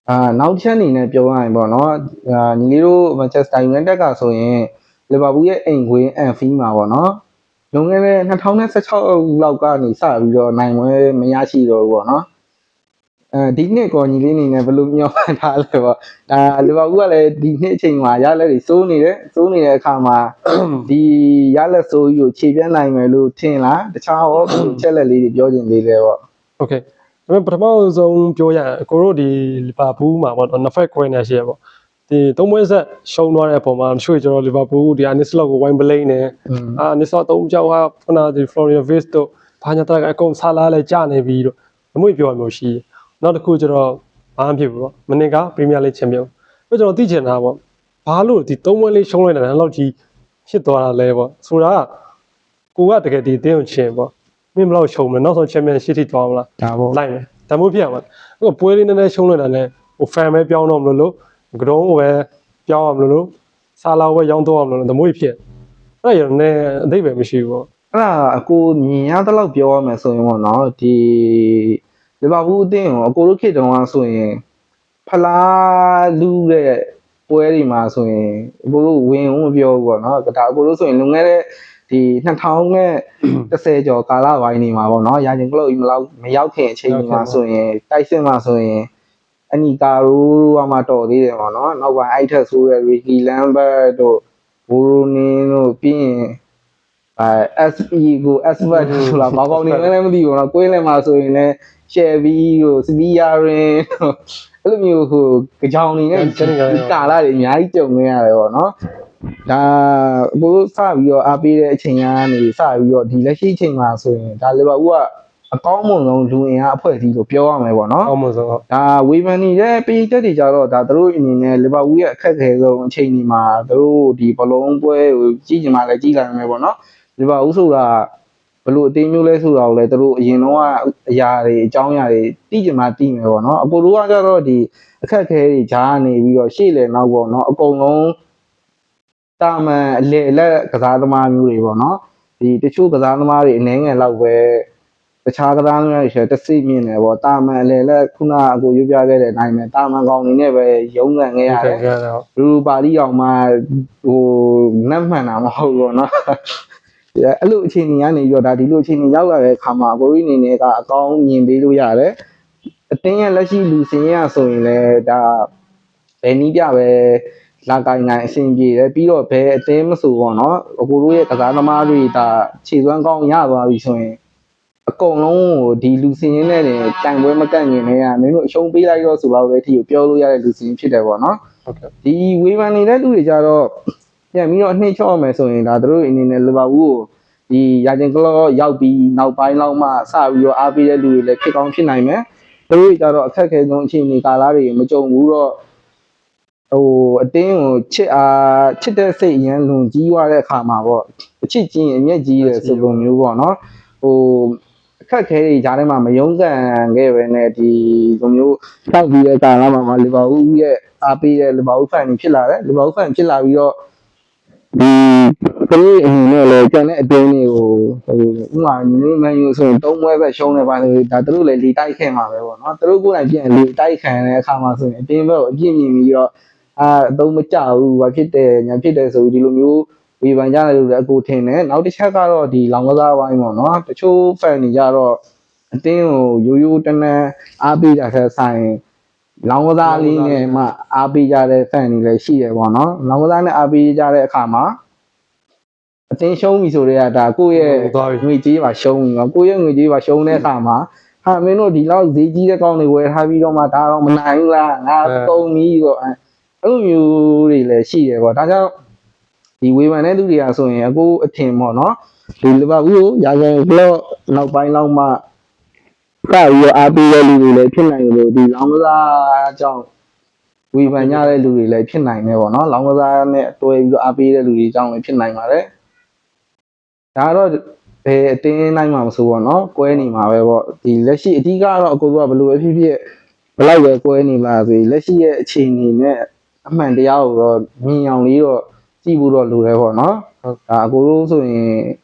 နောက်ချက်အနေနဲ့ပြောရရင်ပေါ့နော်ညီလေးတို့ Manchester United ကဆိုရင် Liverpool ရဲ့အိမ်ခွင်း Anfield မှာပေါ့နော်လွန်ခဲ့တဲ့2016လောက်ကနေစပြီးတော့နိုင်ပွဲမရရှိတော့ဘူးပေါ့နော်ဒီနှစ်ကောညီလေးအနေနဲ့ဘယ်လိုမျှော်မှန်းထားလဲပေါ့Liverpool ကလည်းဒီနှစ်အချိန်မှာရလက်တွေစိုးနေတဲ့အခါမှာဒီရလက်စိုးကြီးကိုခြေပြတ်နိုင်မယ်လို့ထင်လားတခြားရောချက်လက်လေးတွေပြောချင်သေးတယ်ပေါ့ Okay ပထမဆုံးပြောရရင်ကိုတို့ဒီလီဗာပူးမှာပေါ့နော်နှစ်ဖက်ခွဲနေရှိရပေါ့ဒီသုံးပွဲဆက်ရှုံးသွားတဲ့အပေါ်မှာရွှေကျွန်တော်လီဗာပူးဒီအနစ်လောက်ကိုဝိုင်းပလိန်နဲ့အနစ်လောက်သုံးကြောက်ကခုနဒီဖလော်ရီဒါဗစ်တို့ဘာညာတက်ကအကုန်ဆာလာလဲကြာနေပြီတော့အမွေပြောရမျိုးရှိနောက်တစ်ခုကျွန်တော်ဘာမှဖြစ်ဘူးပေါ့မနစ်ကပရီးမီးယားလိချန်ပီယံပြီးကျွန်တော်သိချင်တာပေါ့ဘာလို့ဒီသုံးပွဲလေးရှုံးလိုက်တာလဲလောက်ကြီးဖြစ်သွားတာလဲပေါ့ဆိုတာကိုကတကယ်ဒီအသင်းကိုချင်ပေါ့မင်းဘလောက်ရှုံးမလဲနောက်ဆုံးချန်ပီယံရှစ်ထိသွားမလားဒါပေါ့လိုက်မယ်ဒါမျိုးဖြစ်ရမှာအခုပွဲလေးနည်းနည်းရှုံးလိုက်တာနဲ့ဟိုဖန်ပဲပြောင်းတော့မလို့ကတုံးကိုပဲပြောင်းအောင်လို့ဆာလာဝဲရောင်းတော့အောင်လို့ဓမွေဖြစ်အဲ့ဒါရနေအသိပဲမရှိဘူးပေါ့အဲ့ဒါအကိုမြင်ရတဲ့လောက်ပြောရမယ်ဆိုရင်ပေါ့နော်ဒီလီဗာပူးအသင်းကိုအကိုတို့ခေတ်တုန်းကဆိုရင်ဖလားလူးတဲ့ပွဲတွေမှာဆိုရင်အကိုတို့ဝင်ဦးမပြောဘူးပေါ့နော်ဒါအကိုတို့ဆိုရင်လွန်ခဲ့တဲ့ဒီ2010ကျော်ကာလပိုင်းနေမှာပေါ့နော်ရာချင်းကလုတ်ကြီးမရောက်ခင်အချိန်တွေမှာဆိုရင်တိုက်စစ်မှာဆိုရင်အနီကာရိုးကမှတော်သေးတယ်ပေါ့နော်နောက်ပိုင်းအဲ့ထက်ဆိုးတဲ့ရီကီလမ်ဘတ်တို့ဘူရိုနင်းတို့ပြီးရင်SE ကို SBAT ဆိုတာဘာကောင်းနေလဲမသိဘူးနော်ကိုင်းလဲမှာဆိုရင်လည်း Chevy တို့ Spiarin တို့အဲ့လိုမျိုးဟိုကြောင်နေနဲ့ကာလာတွေအများကြီးကြုံနေရတယ်ပေါ့နော်ဒါဘိုးစပြီးတော့အားပေးတဲ့အချိန်ကနေစပြီးတော့ဒီလက်ရှိအချိန်မှာဆိုရင်ဒါလီဗာပူးကအကောင်းမွန်ဆုံးလူအင်အားအဖွဲ့အစည်းလို့ပြောရမယ်ပေါ့နော်အကောင်းမွန်ဆုံးဒါဝေဖန်နေတဲ့ပေးချက်တွေကြတော့ဒါတို့အနေနဲ့လီဗာပူးရဲ့အခက်အခဲဆုံးအချိန်ဒီမှာတို့ဒီဘလုံးပွဲကိုကြီးကျင်မှလည်းကြီးလာမယ်ပေါ့နော်လီဗာပူးဆိုတာဘလို့အသေးမျိုးလဲဆိုတာကိုလည်းတို့အရင်တော့အရာတွေအကြောင်းအရာတွေသိကျင်မှသိမယ်ပေါ့နော်အကိုတို့ကကြတော့ဒီအခက်အခဲတွေဂျားနေပြီးတော့ရှေ့လေနောက်ပေါ့နော်အကုန်လုံးတာမန်အလေလက်ကစားသမားမျိုးတွေပေါ့နော်ဒီတချို့ကစားသမားတွေအနေငယ်လောက်ပဲတခြားကစားသမားတွေဆိုတစ်စိမြင့်တယ်ပေါ့တာမန်အလေလက်ခုနအကိုရွပြခဲ့တဲ့အတိုင်းပဲတာမန်ကောင်နေနဲ့ပဲရုံးကန်ခဲ့ရတယ်လူပါဠိအောင်မှဟိုနတ်မှန်တာမဟုတ်ဘူးပေါ့နော်အဲ့လိုအခြေအနေကနေပြီးတော့ဒါဒီလိုအခြေအနေရောက်လာတဲ့အခါမှာအကိုကြီးအနေနဲ့ကအကောင်းမြင်ပေးလို့ရတယ်အတင်းရဲ့လက်ရှိလူစင်းရဆိုရင်လည်းဒါဘယ်နည်းပြပဲလာကိုင်းနိုင်အဆင်ပြေတယ်ပြီးတော့ဘယ်အသင်းမဆိုပေါ့နော်အကိုတို့ရဲ့ကစားသမားတွေဒါခြေစွမ်းကောင်းရသွားပြီဆိုရင်အကုန်လုံးကိုဒီလူစင်းရင်းနဲ့တင်တိုင်ပွဲမကန့်ရင်လည်းမင်းတို့အရှုံးပေးလိုက်တော့ဆိုတော့ပဲအထီကိုပြောလို့ရတဲ့လူစင်းဖြစ်တယ်ပေါ့နော်ဟုတ်ကဲ့ဒီဝေဖန်နေတဲ့လူတွေကြတော့ပြန်ပြီးတော့အနှိမ့်ချော့မယ်ဆိုရင်ဒါတို့အနေနဲ့လီဗာပူးကိုဒီရာချင်းကလောရောက်ပြီးနောက်ပိုင်းလောက်မှစပြီးတော့အားပေးတဲ့လူတွေလည်းဖြစ်ကောင်းဖြစ်နိုင်မယ်တို့ကြတော့အခက်အခဲဆုံးအခြေအနေကာလတွေမကြုံဘူးတော့ဟိုအတင်းကိုချစ်တဲ့စိတ်အရင်လွန်ကြီးသွားတဲ့အခါမှာပေါ့အချစ်ကြီးအမျက်ကြီးတယ်ဆိုလိုမျိုးပေါ့နော်ဟိုအခက်ခဲတွေကြားထဲမှာမယုံကန်ခဲ့ပဲနဲ့ဒီလိုမျိုးတောက်ပြီးတဲ့ကာလမှာလီဗာပူးရဲ့အားပေးတဲ့လီဗာပူးဖန်ဖြစ်လာတယ်လီဗာပူးဖန်ဖြစ်လာပြီးတော့ဒီသူတို့အနေနဲ့လည်းကျန်တဲ့အတင်းတွေကိုဟိုဥမာမျိုးမန်ယူဆိုရင်၃ပွဲပဲရှုံးနေပါလေဒါသူတို့လည်းလေတိုက်ခဲ့မှာပဲပေါ့နော်သူတို့ကိုယ်တိုင်ပြန်လေတိုက်ခံတဲ့အခါမှာဆိုရင်အတင်းဘက်ကိုအပြည့်မြင်ပြီးတော့အသုံးမကျဘူးဘာဖြစ်တယ်ညာဖြစ်တယ်ဆိုပြီးဒီလိုမျိုးဝေဖန်ကြတယ်လို့လည်းအကိုထင်တယ်နောက်တစ်ချက်ကတော့ဒီလောင်ကစားပိုင်းပေါ့နော်တချို့ဖန်တွေကြတော့အတင်းကိုရိုးရိုးတန်းတန်းအားပေးတာဆက်ဆိုင်လောင်ကစားလေးနဲ့မှအားပေးကြတဲ့ဖန်တွေလည်းရှိတယ်ပေါ့နော်လောင်ကစားနဲ့အားပေးကြတဲ့အခါမှာအတင်းရှုံးပြီဆိုတော့ဒါကိုယ့်ရဲ့ငွေကြေးပါရှုံးပြီပေါ့ကိုယ့်ရဲ့ငွေကြေးပါရှုံးတဲ့အခါမှာဟာမင်းတို့ဒီလောက်ဈေးကြီးတဲ့ကောင်းတွေဝယ်ထားပြီးတော့မှဒါတော့မနိုင်ဘူးလားငါသုံးပြီးတော့အဲ့လိုမျိုးတွေလည်းရှိတယ်ပေါ့ဒါကြောင့်ဒီဝေဖန်တဲ့သူတွေကဆိုရင်အခုအထင်ပေါ့နော်ဒီလီဗာပူးကိုရာဂန်ကလော့နောက်ပိုင်းလောက်မှစပြီးတော့အားပေးတဲ့လူတွေလည်းဖြစ်နိုင်လို့ဒီလောင်ကစားကြောင့်ဝေဖန်ကြတဲ့လူတွေလည်းဖြစ်နိုင်တယ်ပေါ့နော်လောင်ကစားနဲ့တွဲပြီးတော့အားပေးတဲ့လူတွေကြောင့်လည်းဖြစ်နိုင်ပါတယ်ဒါတော့ဘယ်အတင်းနိုင်မှာမဆိုပေါ့နော်ကွဲနေမှာပဲပေါ့ဒီလက်ရှိအဓိကတော့အကိုကဘယ်လိုပဲဖြစ်ဖြစ်ဘလောက်ပဲကွဲနေလားဆိုလက်ရှိရဲ့အခြေအနေနဲ့အမှန်တရားကိုတော့မြင်အောင်လေးတော့ကြည့်ဖို့တော့လိုတယ်ပေါ့နော်ဒါအကိုတို့ဆိုရင်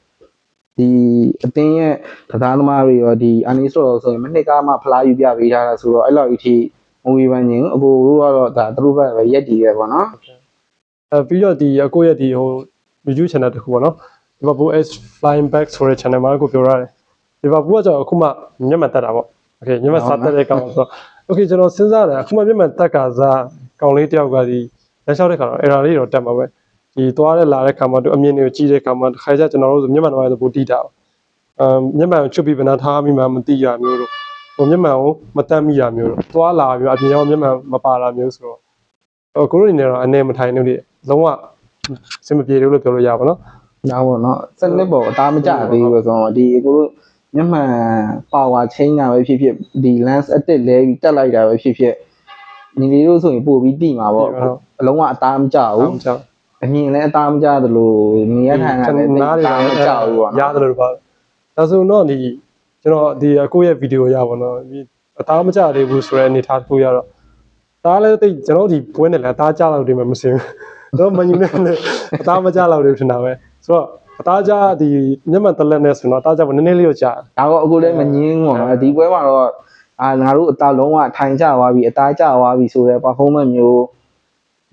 ဒီအတင်းရဲ့ကစားသမားတွေရောဒီအာနီဆိုတော့ဆိုရင်မနစ်ကမှဖလားယူပြပေးထားတာဆိုတော့အဲ့လောက်အထိ မဝေဖန်ခြင်းအကိုတို့ကတော့ဒါသူတို့ဘက်ပဲရက်တည်ရဲပေါ့နော် ပြီးတော့ဒီအကိုရဲ့ဒီဟို video channel တခုပေါ့နော် Liverpool is flying back ဆိုတဲ့ channel မှာကိုပြောရတယ် Liverpool ကကြောင့်အခုမှမျက်မှန်တက်တာပေါ့ okay မျက်မှန်စတက်တဲ့ကောင်ဆိုတော့ okay ကျွန်တော်စဉ်းစားတယ်အခုမှမျက်မှန်တက်ကစားကောင်လေးတယောက်ကဒီလက်လျှောက်တဲ့ခါတော့ error လေးတော့တက်မှာပဲဒီသွားတဲ့လာတဲ့ခါမှာသူအမြင်တွေကိုကြည့်တဲ့ခါမှာတစ်ခါကျကျွန်တော်တို့ဆိုမျက်မှန်တော့ပိုတီးတာမျက်မှန်ကိုချွတ်ပြီးဘယ်နှထားမိမှမသိရမျိုးတို့ဟိုမျက်မှန်ကိုမတတ်မိရမျိုးတို့သွားလာမျိုးအပြင်ရောက်မျက်မှန်မပါလာမျိုးဆိုတော့ကိုတို့အနေနဲ့တော့အနေမထိုင်လို့ဒီလုံးဝစင်မပြေလို့ပြောလို့ရပါတော့ ဒါပေါ့နော်စနစ်ပေါ်အသားမကျသေးဘူးဆိုတော့ဒီအကိုတို့မျက်မှန်ပါဝါချင်းတာပဲဖြစ်ဖြစ်ဒီ lens အတစ်လဲပြီးတက်လိုက်တာပဲဖြစ်ဖြစ်ညီလေးတို့ဆိုရင်ပို့ပြီးတိမှာပေါ့အလုံးဝအသားမကျဘူးအမြင်လည်းအသားမကျသလိုနေရထိုင်တာလည်းနားတွေလည်းမကျဘူးပေါ့နော်ရတယ်လို့ပါဒါဆိုတော့ဒီကျွန်တော်ဒီအကိုရဲ့ဗီဒီယိုရပါတော့အသားမကျသေးဘူးဆိုတဲ့အနေထားတစ်ခုရတော့ဒါလည်းတိတ်ကျွန်တော်ဒီပွဲနဲ့လည်းအသားကျလောက်တယ်မှမစင်ဘူးတော့မန်ယူနဲ့အသားမကျလောက်တယ်ထင်တာပဲဆိုတော့အသားကျဒီမျက်မှန်တလက်နဲ့ဆိုတော့အသားကျနည်းနည်းလေးတော့ကြာဒါတော့အခုလည်းမငင်းဘူးပေါ့ဒီပွဲမှာတော့ငါတို့အသားလုံးဝထိုင်ကျသွားပြီအသားကျသွားပြီဆိုတဲ့ performance မျိုး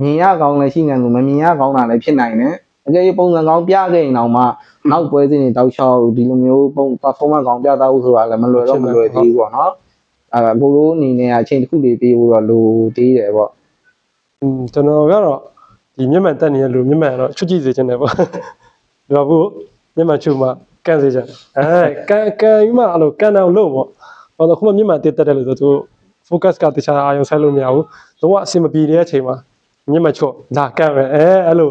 မြင်ရကောင်းလည်းရှိနေလို့မမြင်ရကောင်းတာလည်းဖြစ်နိုင်တယ်အကယ်၍ပုံစံကောင်းပြခဲ့ရင်တော့မှနောက်ပွဲစဉ်တွေတောက်လျှောက်ဒီလိုမျိုးပုံ performance ကောင်းပြသားဖို့ဆိုတာလည်းမလွယ်တော့မလွယ်သေးဘူးပေါ့နော်ကိုလိုအနေနဲ့အချိန်တစ်ခုလေးပေးဖို့တော့လိုသေးတယ်ပေါ့ကျွန်တော်ကတော့ဒီမျက်မှန်တက်နေတဲ့လူမျက်မှန်တော့ချွတ်ကြည့်စေချင်တယ်ပေါ့ဒီဘာဘူးမျက်မှန်ချွတ်မှကန်စေချင်ကန်ယူမှအဲ့လိုကန်အောင်လုပ်ပေါ့ဘာလို့ခုမှမျက်မှန်တက်တယ်လို့ဆိုသူ focus ကတခြားအာရုံဆိုင်လို့မရဘူးလုံးဝအဆင်မပြေတဲ့အချိန်မှာမျက်မှန်ချွတ်ဒါကန်ပဲအဲ့လို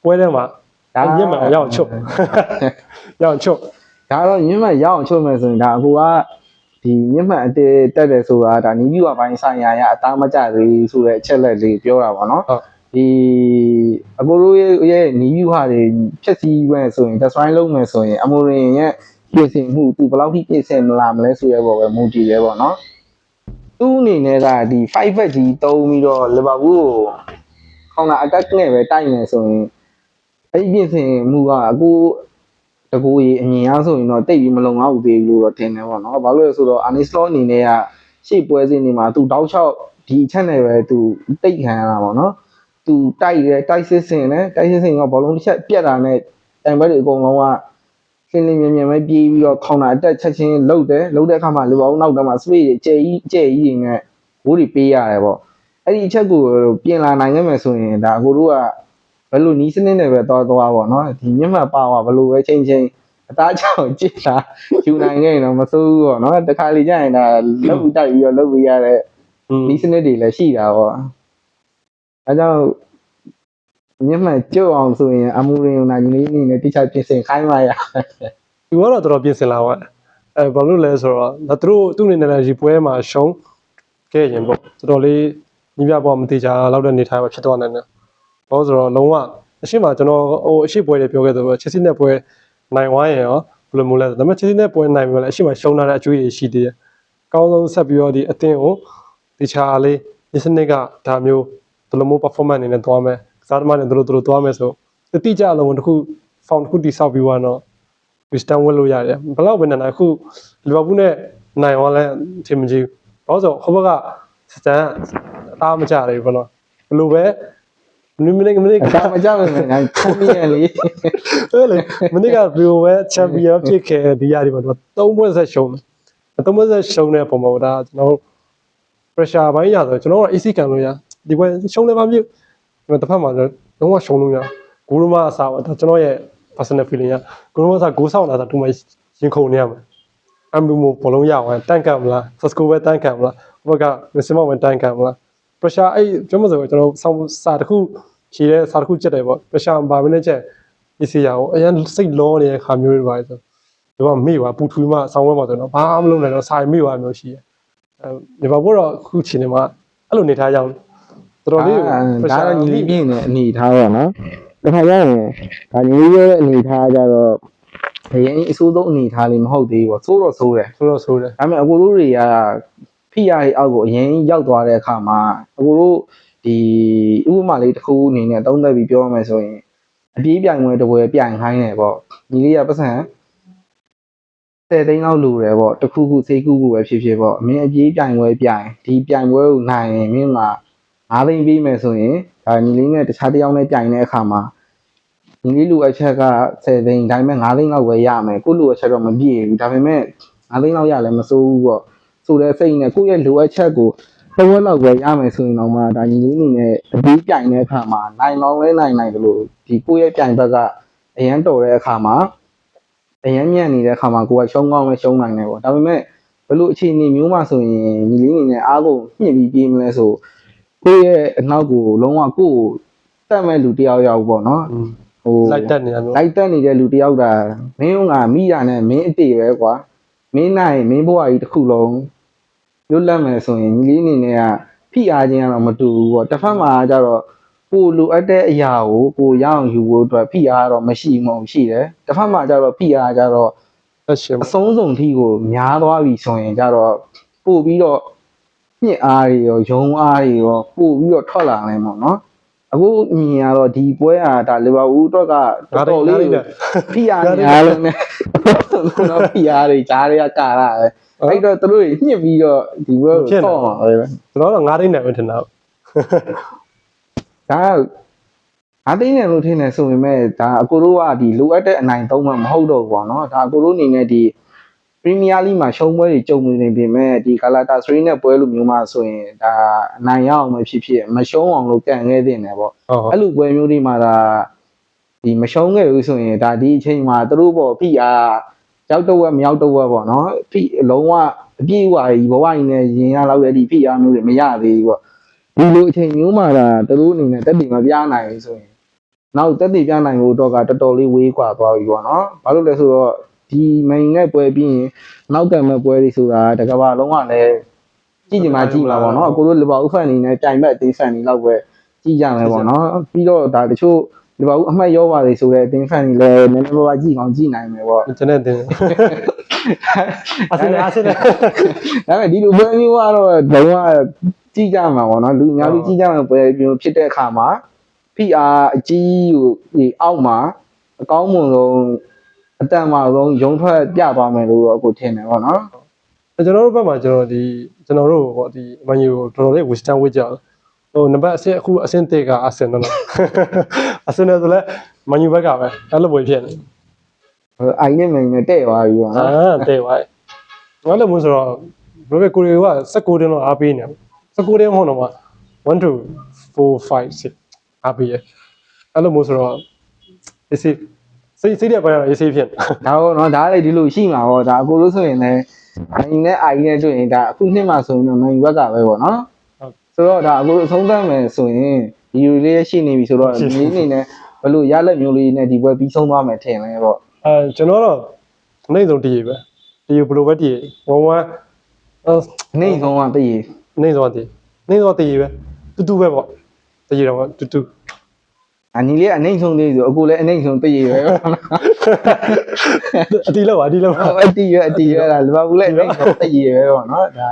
ပွဲထဲမှာဒါမျက်မှန်ရအောင်ချွတ်ရအောင်ချွတ်ဒါတော့မျက်မှန်ရအောင်ချွတ်မယ်ဆိုရင်ဒါအကူကဒီမျက်မှန်အတက်တက်တယ်ဆိုတာဒါနီးပြီးတော့ပိုင်းဆိုင်ရာရအသားမကျသေးဆိုတဲ့အချက်လက်လေးပြောတာပါနော်ဒီအကိုတို့ရဲ့နီးပြီးဟာတွေဖြည့်ဆည်းမယ်ဆိုရင် destroy လုပ်မယ်ဆိုရင်အမိုရင်ရဲ့ပြင်ဆင်မှုသူဘယ်လောက်ထိပြင်ဆင်မလာမလဲဆိုရဲပေါ်ပဲမူတည်ရဲပေါ့နော်သူ့အနေနဲ့ကဒီ5 back ကြီးတုံးပြီးတော့ Liverpool ကိုခေါင်းက attack နဲ့ပဲတိုက်နေဆိုရင်အဲ့ဒီပြင်ဆင်မှုကအကိုတကူကြီးအမြင်အားဆိုရင်တော့တိတ်ပြီးမလုံလောက်သေးဘူးလို့တော့ထင်တယ်ပေါ့နော်ဘာလို့လဲဆိုတော့ Arneslo အနေနဲ့ကရှေ့ပွဲစဉ်တွေမှာသူတောက်လျှောက်ဒီအချက်နဲ့ပဲသူတိတ်ခံရတာပေါ့နော်သူတိုက်တယ်တိုက်စစ်စင်တယ်တိုက်စစ်စင်ကဘောလုံးတစ်ချက်ပြတ်တာနဲ့တိုင်ဘက်တွေအကုန်လုံးကရှင်းလင်းမြန်ပဲပြေးပြီးတော့ခေါင်းတာအတက်ချက်ချင်းလှုပ်တယ်လှုပ်တဲ့အခါမှာလူပေါင်းနောက်တော့မှ space တွေကျဲကြီးတွေနဲ့ဘိုးတွေပေးရတယ်ပေါ့အဲ့ဒီအချက်ကိုပြင်လာနိုင်ခဲ့မယ်ဆိုရင်ဒါအကိုတို့ကဘယ်လိုနီးစနစ်နဲ့ပဲသွားပေါ့နော်ဒီမျက်မှန်ပါဝါဘယ်လိုပဲချင်းအသားချောင်ကြည့်တာယူနိုင်ခဲ့ရင်တော့မစိုးဘူးပေါ့နော်တခါလေကြာရင်ဒါလှုပ်တိုက်ပြီးတော့လှုပ်ပေးရတဲ့နီးစနစ်တွေလည်းရှိတာပေါ့အဲကြောင့်မျက်မှန်ကြုတ်အောင်ဆိုရင်အမူရင်နာညီလေးအနေနဲ့တိကျပြင်ဆင်ခိုင်းပါရသူကတော့တော်တော်ပြင်ဆင်လာပါဘာလို့လဲဆိုတော့ဒါသူ့အနေနဲ့လည်းဒီပွဲမှာရှုံးခဲ့ရင်ပေါ့တော်တော်လေးညီပြပေါ်မတိကျလောက်တဲ့နေထိုင်မှာဖြစ်သွားနိုင်တယ်ဘာလို့ဆိုတော့လုံးဝအရှိမကျွန်တော်ဟိုအရှိပွဲတွေပြောခဲ့သလိုချက်စီနဲ့ပွဲနိုင်ဝိုင်းရရောဘယ်လိုမျိုးလဲဒါပေမဲ့ချက်စီနဲ့ပွဲနိုင်ပြီလဲအရှိမရှုံးလာတဲ့အကျွေးတွေရှိသေးတယ်အကောင်းဆုံးဆက်ပြီးတော့ဒီအသင်းကိုတခြားလေးဒီစနစ်ကဒါမျိုးဘယ်လိုမျိုး performance အနေနဲ့သွားမယ်စားသမားတွေတို့သွားမယ်ဆိုတိကျလုံးတစ်ခု found တစ်ခုတိဆောက်ပြီးသွားတော့ wisdom ဝတ်လို့ရတယ်ဘယ်လောက်ပဲနိုင်အခု Liverpool နဲ့နိုင်သွားလဲထင်မကြည့်ဘာလို့ဆိုဟိုဘက်ကစတန်အသားမကြတယ်ဘယ်လိုပဲမိနစ်အသားမကြဘူးငါချန်ပီယံလေးဟဲ့လေမိနစ်ကဘီယိုပဲချန်ပီယံဖြစ်ခဲ့ဒီရာဒီမှာ3ပွဲဆက်ရှုံး3ပွဲဆက်ရှုံးတဲ့ပုံမှာဒါကျွန်တော် pressure ဘိုင်းရဆိုကျွန်တော်က AC ကန်လို့ရဒီပွဲရှုံးလည်းမဖြစ်တစ်ဖက်မှာလုံးဝရှုံးလို့ရဂိုးလုံးမအစားဒါကျွန်တော်ရဲ့ personal feeling ကဂိုးလုံးမအစားဂိုးဆောင်လာတာတူမှရင်ခုန်နေရမှာအမ်ဘူမိုဘောလုံးရအောင်တန်ကန်မလားဆက်စကိုပဲတန်ကန်မလားဟိုဘက်ကမစမောပဲတန်ကန်မလား pressure အဲ့ပြောမစကျွန်တော်ဆောင်းစာတစ်ခုဖြေတဲ့စာတစ်ခုချက်တယ်ပေါ့ pressure ဘာမင်းနဲ့ချက်ဒီစီရအောင်အရင်စိတ်လောနေတဲ့ခါမျိုးတွေပါဆိုတော့မေ့ပါပူထူးမှဆောင်းဝဲမှာဆိုတော့ဘာမှမလုပ်နိုင်တော့စာမေ့ပါမျိုးရှိတယ်ဒီဘာဘောတော့ခုချိန်နေမှာအဲ့လိုနေထားကြအောင်တော်တော်လေးဒါတော့ညီလေးပြင်းနေအနေထားပါနော်တခါကျရင်ဒါညီလေးရဲ့အနေထားကြတော့အရင်အဆိုးဆုံးအနေထားလေးမဟုတ်သေးဘူးပေါ့ဆိုးတယ်ဒါပေမဲ့အကိုတို့တွေကဖိရရဲ့အောက်ကိုအရင်ရောက်သွားတဲ့အခါမှာအကိုတို့ဒီဥပမာလေးတစ်ခုအနေနဲ့သုံးသပ်ပြီးပြောရမယ်ဆိုရင်အပြေးပြိုင်ပွဲတစ်ပွဲပြိုင်ခိုင်းတယ်ပေါ့ညီလေးကပတ်စံ 10 သိန်းလောက်လိုတယ်ပေါ့တခုခုစိတ်ကူးကူပဲဖြစ်ဖြစ်ပေါ့မင်းအပြေးပြိုင်ပွဲပြိုင်ဒီပြိုင်ပွဲကိုနိုင်ရင်မင်းက9 သိန်းပေးမယ်ဆိုရင်ဒါညီလေးနဲ့တခြားတစ်ယောက်နဲ့ပြိုင်တဲ့အခါမှာညီလေးလူအချက်က10 သိန်းဒါပေမဲ့9 သိန်းလောက်ပဲရမယ်ကိုလူအချက်တော့မပြည့်ဘူးဒါပေမဲ့9 သိန်းလောက်ရလည်းမစိုးဘူးပေါ့ဆိုတဲ့စိတ်နဲ့ကိုယ့်ရဲ့လူအချက်ကိုတစ်ဝက်လောက်ပဲရမယ်ဆိုရင်တော့မှဒါညီလေးအနေနဲ့အပြေးပြိုင်တဲ့အခါမှာနိုင်လောင်းလဲနိုင်တယ်လို့ဒီကိုယ့်ရဲ့ပြိုင်ဘက်ကအရန်တော်တဲ့အခါမှာအရန်မြတ်နေတဲ့အခါမှာကိုယ်ကရှုံးကောင်းလဲရှုံးနိုင်တယ်ပေါ့ဒါပေမဲ့ဘလို့အခြေအနေမျိုးမှဆိုရင်ညီလေးအနေနဲ့အားကိုညှစ်ပြီးပြေးမလဲဆိုကိုယ့်ရဲ့အနောက်ကိုလုံးဝကိုယ့်ကိုတတ်မဲ့လူတယောက်ရောက်ပေါ့နော်ဟို လိုက်တက်နေရလို့ လိုက်တက်နေတဲ့လူတယောက်တာမင်းကမိရနဲ့မင်းအတေပဲကွာမင်းနိုင်မင်းဘဝကြီးတစ်ခုလုံးလွတ်လပ်မယ်ဆိုရင်ညီလေးအနေနဲ့ကဖိအားခြင်းကတော့မတူဘူးပေါ့တစ်ဖက်မှာကျတော့ကိုလိုအပ်တဲ့အရာကိုကိုရအောင်ယူဖို့အတွက်ဖိအားတော့မရှိမှရှိတယ်တစ်ဖက်မှာကျတော့ဖိအားကျတော့ တက်ရှင် အဆုံးစုံထိကိုများသွားပြီဆိုရင်ကျတော့ပို့ပြီးတော့ညှစ်အားတွေရောယုံအားတွေရောပို့ပြီးတော့ထွက်လာနိုင်မှာနော်အခုမြင်ရတော့ဒီပွဲဟာဒါလီဗာပူးအတွက်ကတော်တော်လေးဖိအားများလို့ねတော့ဖိအားတွေကြားတွေကကာလာပဲအဲ့တော့သူတို့ညှစ်ပြီးတော့ဒီပွဲကိုဆော့မှာပဲ ကျွန်တော်တော့9 သိန်းနဲ့ပဲထင်တာ ဒါအသိဉာဏ်လို့ထင်နေဆိုပေမဲ့ဒါအကိုတို့ကဒီလိုအပ်တဲ့အနိုင်သုံးမှမဟုတ်တော့ဘူးပေါ့နော်ဒါအကိုတို့အနေနဲ့ဒီပရီးမီးယားလိမှာရှုံးပွဲတွေကြုံနေပြင်မဲ့ဒီဂါလာတာစရီနဲ့ပွဲလိုမျိုးမှဆိုရင်ဒါအနိုင်ရအောင်ပဲဖြစ်ဖြစ်မရှုံးအောင်လို့ကန်ခဲ့တင်တယ်ပေါ့အဲ့လိုပွဲမျိုးတွေမှာဒါဒီမရှုံးခဲ့ဘူးဆိုရင်ဒါဒီအချိန်မှာသူတို့ပေါ့ဖိအားရောက်တော့ဝက်မရောက်တော့ဝက်ပေါ့နော်ဖိလုံးဝအပြည့်အဝကြီးဘဝကြီးနဲ့ရင်ရလောက်တဲ့ဒီဖိအားမျိုးတွေမရသေးဘူးပေါ့ဒီလိုအချိန်မျိုးမှာဒါသူတို့အနေနဲ့တက်တည်မပြနိုင်ဘူးဆိုရင်နောက်တက်တည်ပြနိုင်ဖို့တော့ကတော်တော်လေးဝေးကွာသွားပြီပေါ့နော်ဘာလို့လဲဆိုတော့ဒီမိန်နဲ့ပွဲပြီးရင်နောက်ကံမဲ့ပွဲတွေဆိုတာတကဘာလုံးဝလည်းကြည့်ကြမှာကြည့်မှာပေါ့နော်အကိုတို့လီဗာပူးဖန်နေနဲ့တိုင်ဘက်အသေးဖန်နေလောက်ပဲကြည့်ကြမယ်ပေါ့နော်ပြီးတော့ဒါတချို့လီဗာပူးအမှတ်ရောပါတယ်ဆိုတဲ့အတင်းဖန်နေလဲနည်းနည်းပါးကြည့်အောင်ကြည့်နိုင်မယ်ပေါ့ ကျွန်တော်တင်အစနေဒါပေမဲ့ဒီလိုပွဲမျိုးကတော့ဘုံကကြည့်ကြမှာပေါ့နော်လူအများကြီးကြည့်ကြမှာပွဲမျိုးဖြစ်တဲ့အခါမှာဖိအားအကြီးကိုဒီအောက်မှာအကောင်းမွန်ဆုံးအတန်မာဆုံးရုံထွက်ပြသွားမယ်လို့တော့အခုထင်တယ်ပေါ့နော် ကျွန်တော်တို့ဘက်မှာကျွန်တော်တို့ဟောဒီမန်ယူကိုတော်တော်လေးဝစ်စတန်ဝစ်ကြဟိုနံပါတ်အဆင့်အခုအဆင့်1ကအာဆင်နယ်အဆင်နယ်ဆိုလဲမန်ယူဘက်ကပဲအဲ့လိုပွဲဖြစ်နေ အိုင်နဲ့မင်းနဲ့တဲ့သွားပြီပေါ့နော်တဲ့သွားငါလည်းမဆိုတော့ဘယ်ကိုရီက16တင်းတော့အားပေးနေ16တင်းဟောတော့မှာ1 2 4 5 6အားပေးရအဲ့လိုမျိုးဆိုတော့အစီစိတ်တဲ့ပိုင်းတော့အစီဖြစ် ဒါပေါ့နော်ဒါလည်းဒီလိုရှိမှာပေါ့ဒါအကိုလို့ဆိုရင်လည်းအိုင်နဲ့အိုင်နဲ့တွေ့ရင်ဒါအခုနှစ်မှဆိုရင်တော့မန်ယူဘက်ကပဲပေါ့နော်ဆိုတော့ဒါအကိုအဆုံးသတ်မယ်ဆိုရင်ဒီလိုလေးရှိနေပြီဆိုတော့ဒီအနေနဲ့ဘယ်လိုရလက်မျိုးလေးနဲ့ဒီပွဲပြီးဆုံးသွားမယ်ထင်လဲပေါ့ကျွန်တော်တော့နှိမ့်ဆုံးတည်ပဲတည်ဘလိုပဲတည်1-1နှိမ့်ဆုံးကတည်နှိမ့်ဆုံးတည်ပဲတူပဲပေါ့တည်တော့တူ အညီလေးအနှိမ့်ဆုံးသေးဆိုအခုလည်းအနှိမ့်ဆုံးတည်ပဲအတီးလောက်အတီးရတာလီဗာပူးလည်းအနှိမ့်ဆုံးတည်ပဲပေါ့နော်ဒါ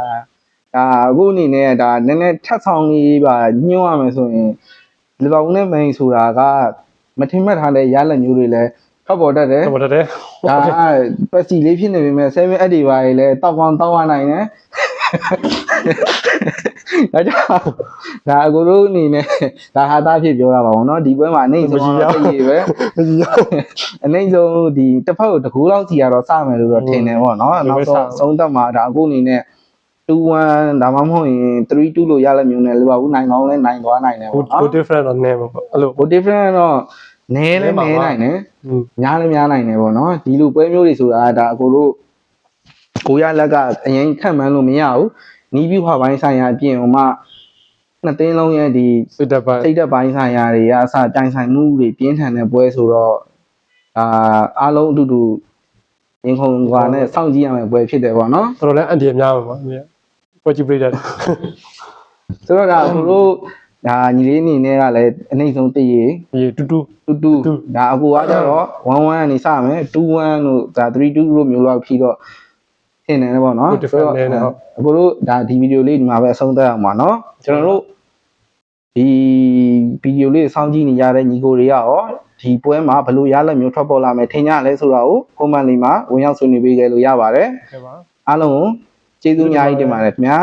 အခုအနေနဲ့ဒါနည်းနည်းထပ်ဆောင်လေးပါညှို့ရမယ်ဆိုရင်လီဗာပူးနဲ့မန်ယူဆိုတာကမထင်မှတ်ထားတဲ့ရလက်မျိုးတွေလည်းဖတ်ပေါ်တတ်တယ်ဒါပက်စီလေးဖြစ်နေပေမဲ့7 8တွေပါလေတောက်ကောင်းတောက်ရနိုင်တယ်ဒါကြောင့်ဒါအကိုတို့အနေနဲ့ဒါဟာသားဖြစ်ပြောတာပါဘောနော်ဒီပွဲမှာအနေဆုံးတော့တည်ပဲအနေဆုံးဒီတစ်ဖက်ကိုတကူလောက်စီကတော့စမယ်လို့တော့ထင်တယ်ပေါ့နော်နောက်တော့ဆုံးသက်မှာဒါအကိုအနေနဲ့2-1ဒါမှမဟုတ်ရင်3-2လို့ရလက်မျိုးနဲ့လီဗာပူးနိုင်ကောင်းလဲနိုင်သွားနိုင်တယ်ပေါ့နော် good different တော့နည်းမှာပေါ့အဲ့လို good different တော့နည်းလည်းနည်းနိုင်တယ်များလည်းများနိုင်တယ်ပေါ့နော်ဒီလိုပွဲမျိုးတွေဆိုတာဒါအကိုတို့ကိုရလက်ကအရင်ခံမှန်းလို့မရဘူးနီးပြဖွာပိုင်းဆိုင်ရာအပြင်ဟိုမှနှစ်သိန်းလုံးရဲ့ဒီစိတ်သက်ပိုင်းဆိုင်ရာတွေအစတိုင်ဆိုင်မှုတွေပြင်းထန်တဲ့ပွဲဆိုတော့အားလုံးအတူတူရင်ခုန်ကွာနဲ့စောင့်ကြည့်ရမယ့်ပွဲဖြစ်တယ်ပေါ့နော်တော်တော်လည်းအန်တီများပါပါပွဲကြည့်ပြလိုက်တယ်ဆိုတော့ဒါအကိုတို့ဒါညီလေးအနေနဲ့ကလည်းအနှိမ့်ဆုံးတည်တူဒါအကူကကျတော့1-1ကနေစမယ်2-1လို့ဒါ3-2လို့မျိုးလောက်ဖြီးတော့ထင်တယ်ပေါ့နော်ဆိုတော့အကူတို့ဒါဒီဗီဒီယိုလေးဒီမှာပဲအဆုံးသတ်အောင်ပါနော်ကျွန်တော်တို့ဒီဗီဒီယိုလေးစောင့်ကြည့်နေကြတဲ့ညီကိုတွေကရောဒီ ဒီပွဲမှာဘလို့ရလက်မျိုးထွက်ပေါ်လာမယ်ထင်ကြလဲဆိုတာကို comment လေးမှာဝင်ရောက်ဆွေးနွေးပေးကြလို့ရပါတယ် ဟုတ်ကဲ့ပါ အားလုံးကိုကျေးဇူးအများကြီးတင်ပါတယ်ခင်ဗျာ